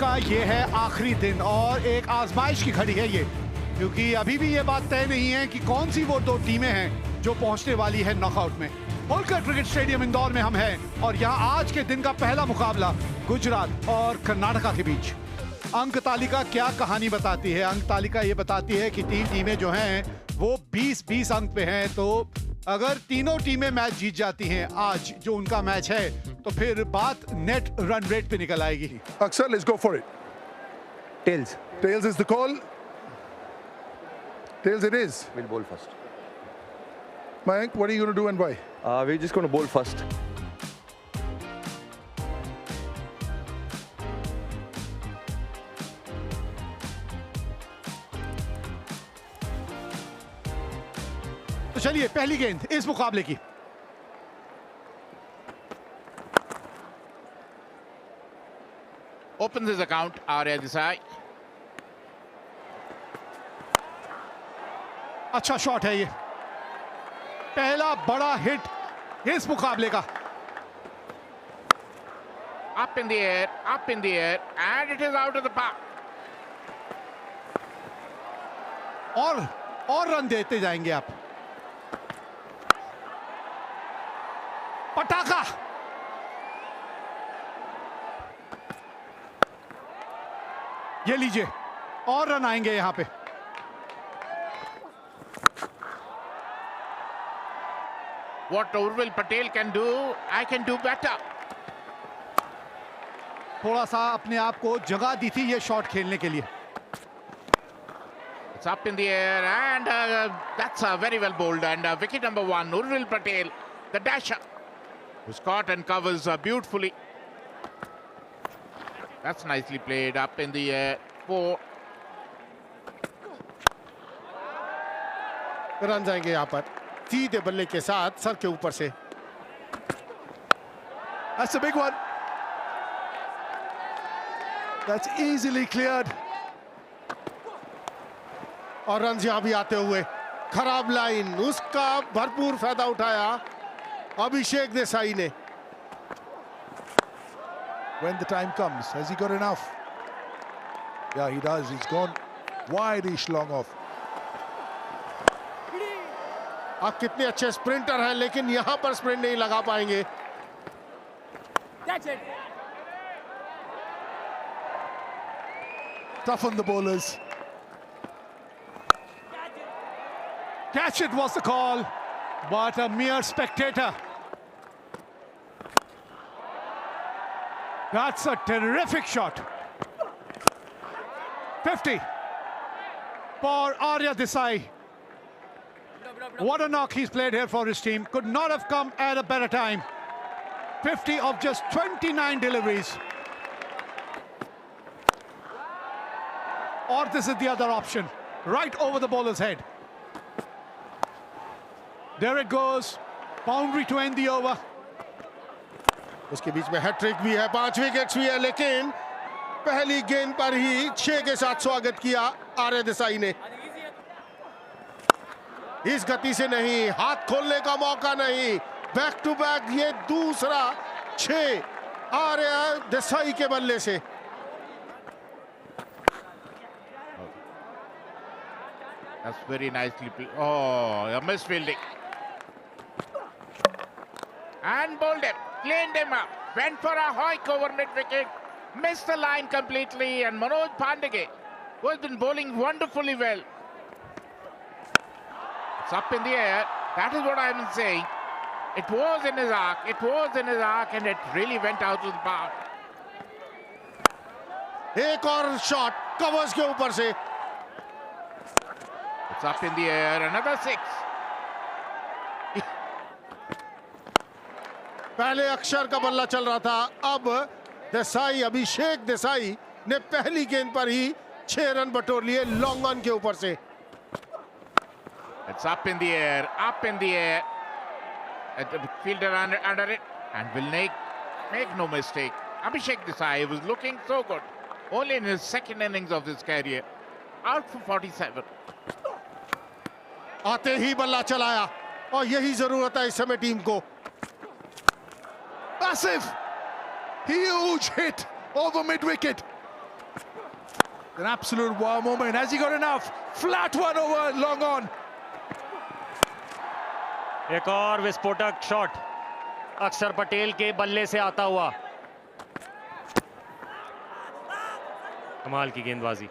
का ये है आखिरी दिन और एक आजमाइश की घड़ी है ये, क्योंकि अभी भी ये बात तय नहीं है कि कौन सी वो दो टीमें हैं जो पहुंचने वाली है नॉकआउट में। होलकर क्रिकेट स्टेडियम इंदौर में हम हैं और यहाँ आज के दिन का पहला मुकाबला गुजरात और कर्नाटका के बीच। अंक तालिका क्या कहानी बताती है? अंक तालिका ये बताती है कि तीन टीमें जो हैं वो 20-20 अंक पे हैं, तो अगर तीनों टीमें मैच जीत जाती हैं आज जो उनका मैच है, तो फिर बात नेट रन रेट पे निकल आएगी। Aksar, let's go for it. Tails. Tails is the call. Tails it is. We'll bowl first. Mayank, what are you going to do and why? We're just going to bowl first. तो चलिए पहली गेंद इस मुकाबले की। Opens his account, Arya Desai. अच्छा shot है ये, पहला बड़ा हिट इस मुकाबले का। Up in the air, and it is out of the park. और रन देते जाएंगे आप। पटाखा, ये लीजिए, और रन आएंगे यहां पे। What Urvil Patel can do, I can do better. थोड़ा सा अपने आप को जगह दी थी ये शॉट खेलने के लिए। It's up in the air, and that's very well bowled. And wicket number 1, Urvil Patel, the dasher, who's caught and covers beautifully. That's nicely played, up in the air. 4. Run जाएंगे यहाँ पर सीधे बल्ले के साथ सर के ऊपर से। That's a big one. That's easily cleared. और रन यहाँ भी आते हुए, खराब लाइन, उसका भरपूर फायदा उठाया अभिषेक देसाई ने। When the time comes, has he got enough? Yeah, he does. He's gone wide-ish long off. आप कितने अच्छे स्प्रिंटर हैं, लेकिन यहाँ पर स्प्रिंट नहीं लगा पाएंगे। Tough on the bowlers. Catch it was the call, but a mere spectator. That's a terrific shot. 50 for Arya Desai. What a knock he's played here for his team. Could not have come at a better time. 50 of just 29 deliveries. Or this is the other option, right over the bowler's head. There it goes, boundary to end the over. उसके बीच में hat trick भी है, 5 wickets भी है, लेकिन पहली गेंद पर ही 6 के साथ स्वागत किया आर्य देसाई ने। इस गति से नहीं, हाथ खोलने का मौका नहीं, बैक टू बैक ये दूसरा 6 आर्य देसाई के बल्ले से। That's very nicely played. Oh, a misfielding. And bowled him, cleaned him up, went for a hoik over mid-wicket, missed the line completely, and Manoj Pandey, who has been bowling wonderfully well. It's up in the air. That is what I've been saying. It was in his arc, and it really went out of the park. एक और shot covers के ऊपर से। It's up in the air, another 6. पहले अक्षर का बल्ला चल रहा था, अब देसाई, अभिषेक देसाई ने पहली गेंद पर ही 6 रन बटोर लिए लॉन्ग ऑन के ऊपर से। It's up in the air, The fielder under it, and will make no mistake. Abhishek Desai was looking so good, only in his second innings of his career. Out for 47. आते ही बल्ला चलाया, और यही जरूरत है इस समय टीम को। Massive! Huge hit over mid-wicket. An absolute wow moment. Has he got enough? Flat one over, long on. एक और विस्फोटक शॉट अक्षर पटेल के बल्ले से आता हुआ। कमाल की गेंदबाजी।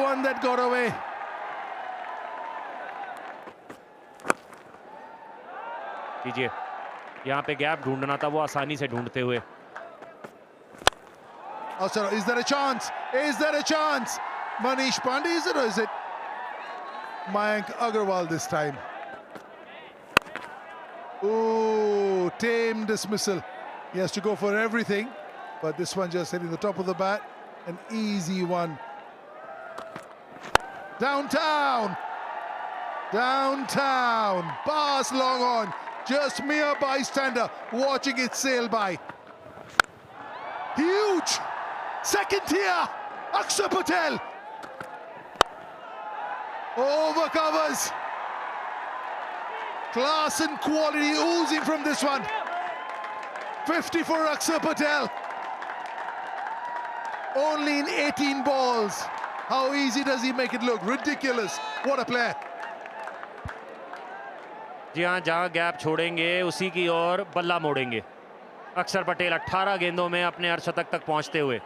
One that got away. कीजिए, यहाँ पे गैप ढूंढना था, वो आसानी से ढूंढते हुए। Oh, sorry. Is there a chance? Is there a chance? Manish Pandey, is it, or is it Mayank Agarwal this time? Ooh, tame dismissal. He has to go for everything, but this one just hitting the top of the bat. An easy one. Downtown. Downtown. Pass long on. Just mere bystander watching it sail by. Huge. Second tier. Akshar Patel. Over covers. Class and quality oozing from this one. 50 for Akshar Patel. Only in 18 balls. How easy does he make it look? Ridiculous. What a player. जी हाँ, जहाँ gap छोड़ेंगे उसी की ओर बल्ला मोड़ेंगे। अक्षर पटेल 18 गेंदों में अपने अर्धशतक तक पहुंचते हुए।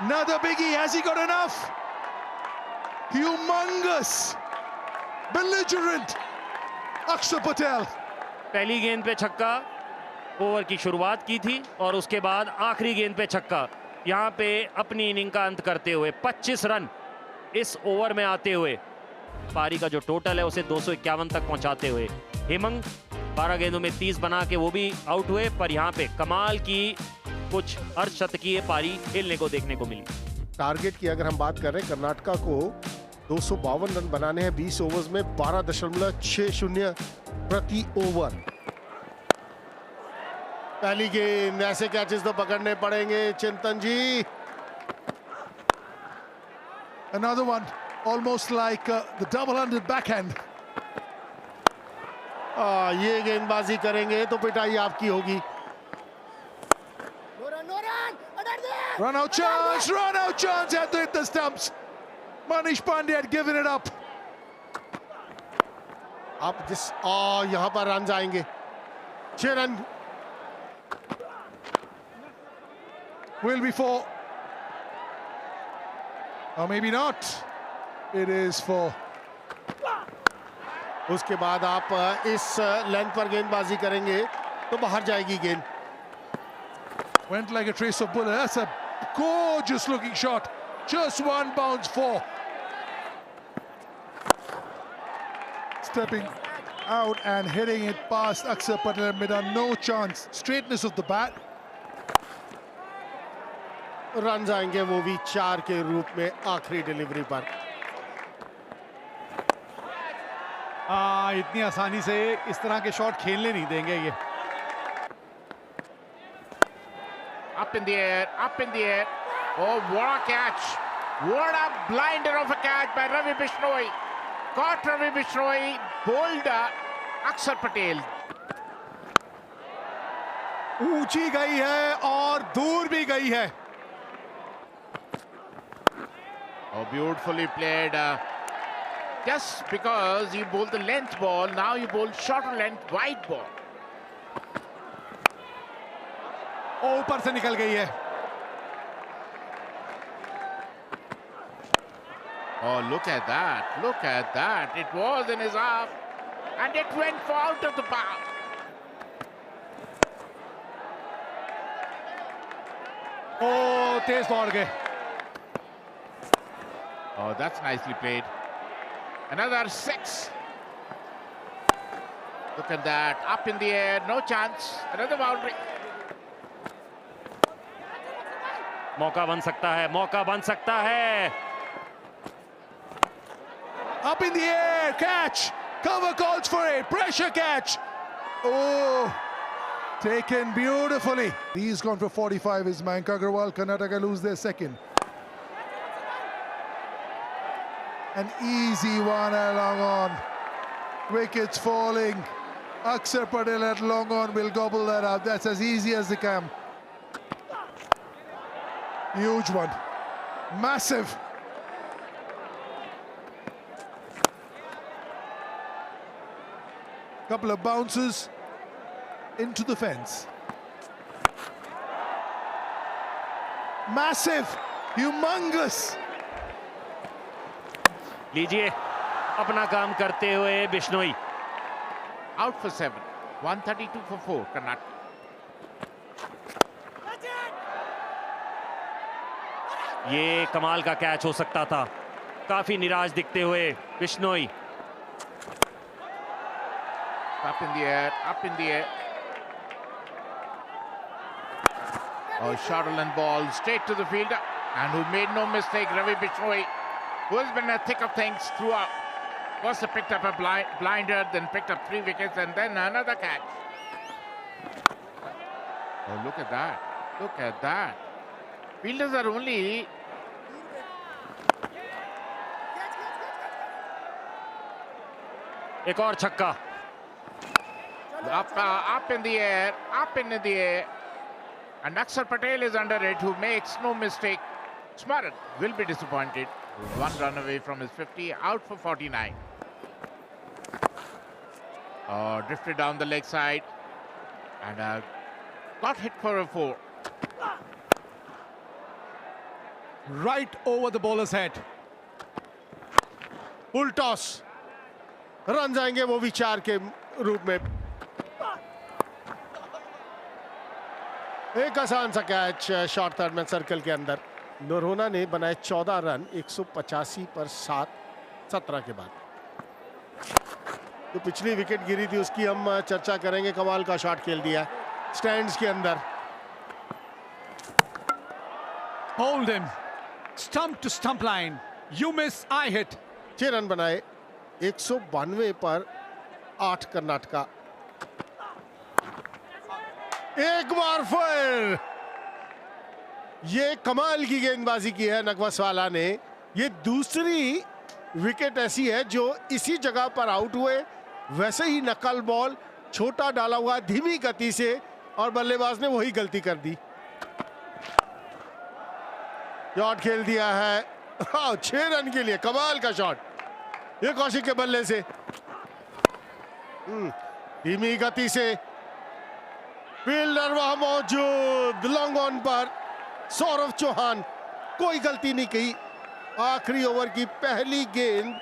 Another biggie. Has he got enough? Humongous. Belligerent. Akshar Patel. पहली गेंद पे छक्का ओवर की शुरुआत की थी और उसके बाद आखिरी गेंद पे छक्का। यहाँ पे अपनी इनिंग का अंत करते हुए 25 रन इस ओवर में आते हुए पारी का जो टोटल है उसे 251 तक पहुंचाते हुए हेमंग 12 गेंदों में 30 बना के वो भी आउट हुए। पर यहाँ पे कमाल की कुछ अर्धशतकीय पारी खेलने को देखने को मिली। टारगेट की अगर हम बात कर रहे हैं, कर्नाटका को 252 रन बनाने हैं 20 ओवर्स में 12.60 प्रति ओवर। पहली गेंद, ऐसे कैचेस तो पकड़ने पड़ेंगे चिंतन जी। Another one, almost like the double-handed backhand. ये गेंदबाजी करेंगे तो पिटाई आपकी होगी। Run out chance, had to hit the stumps. Manish Pandey had given it up. आप जिस यहाँ पर रन आएंगे, 6 run Will be 4. Or maybe not. It is 4. उसके बाद आप इस लेंथ पर गेंदबाजी करेंगे तो बाहर जाएगी गेंद। Went like a trace of bullet. That's a gorgeous looking shot. Just one bounce 4. Stepping out and hitting it past Akshar Patel Mida. No chance. Straightness of the bat. Run आएंगे वो भी 4 के रूप में आखिरी डिलीवरी पर। इतनी आसानी से इस तरह के शॉट खेलने नहीं देंगे ये। Up in the air, up in the air. Oh, what a catch. What a blinder of a catch by Ravi Bishnoi. Caught Ravi Bishnoi, bowled Akshar Patel. ऊंची गई है और दूर भी गई है। Oh, beautifully played. Just because you bowled the length ball, now you bowl shorter length wide ball. ऊपर से निकल गई है। Oh, look at that. Look at that. It was in his half and it went for out of the park. ओ तेज दौड़ गए। Oh, that's nicely played. Another 6. Look at that. Up in the air. No chance. Another boundary. मौका बन सकता है, मौका बन सकता है। Up in the air, catch. Cover calls for it. Pressure catch. Oh, taken beautifully. He's gone for 45. Is Mayank Agarwal. Karnataka lose their second. An easy one along on. Wickets falling. Akshar Patel at long on will gobble that up. That's as easy as they can. Huge one. Massive. Couple of bounces into the fence. Massive. Humongous. लीजिए अपना काम करते हुए Bishnoi. Out for 7. 132 for 4. Karnataka. ये कमाल का catch हो सकता था। काफी निराश दिखते हुए Bishnoi. Up in the air, up in the air. Oh, Shuttle ball straight to the fielder, and who made no mistake, Ravi Bishnoi, who has been in the thick of things throughout. Was picked up a blinder, then picked up 3 wickets, and then another catch. Oh, look at that! Look at that! Fielders are only. एक और छक्का। Up in the air, up in the air. And Akshar Patel is under it, who makes no mistake. Smarak will be disappointed. 1 run away from his 50, out for 49. Drifted down the leg side and got hit for a 4. Right over the bowler's head. Full toss, run जाएंगे वो भी 4 के रूप में। एक आसान सा catch short third man circle के अंदर। नोरोना ने बनाए 14 रन 185 पर 7 17 के बाद। तो पिछली विकेट गिरी थी उसकी हम चर्चा करेंगे। कमाल का शॉट खेल दिया स्टैंड्स के अंदर। Hold him. Stump to stump line. You miss, I hit. 6 run बनाए 192 पर 8 कर्नाटका। एक बार फिर ये कमाल की गेंदबाजी की है नगवसवाला ने। ये दूसरी विकेट ऐसी है जो इसी जगह पर आउट हुए, वैसे ही नकल बॉल छोटा डाला हुआ धीमी गति से, और बल्लेबाज ने वही गलती कर दी। शॉट खेल दिया है 6 रन के लिए। कमाल का शॉट ये कौशिक के बल्ले से, धीमी गति से। फील्डर वहां मौजूद, लॉन्ग ऑन पर सौरभ चौहान, कोई गलती नहीं की। आखिरी ओवर की पहली गेंद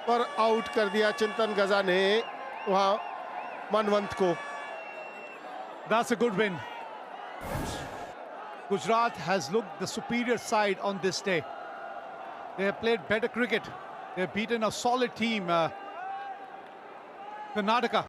पर आउट कर दिया चिंतन गजा ने वहां मनवंत को। That's a good win. Gujarat has looked the superior side on this day. They have played better cricket. They have beaten a solid team, Karnataka.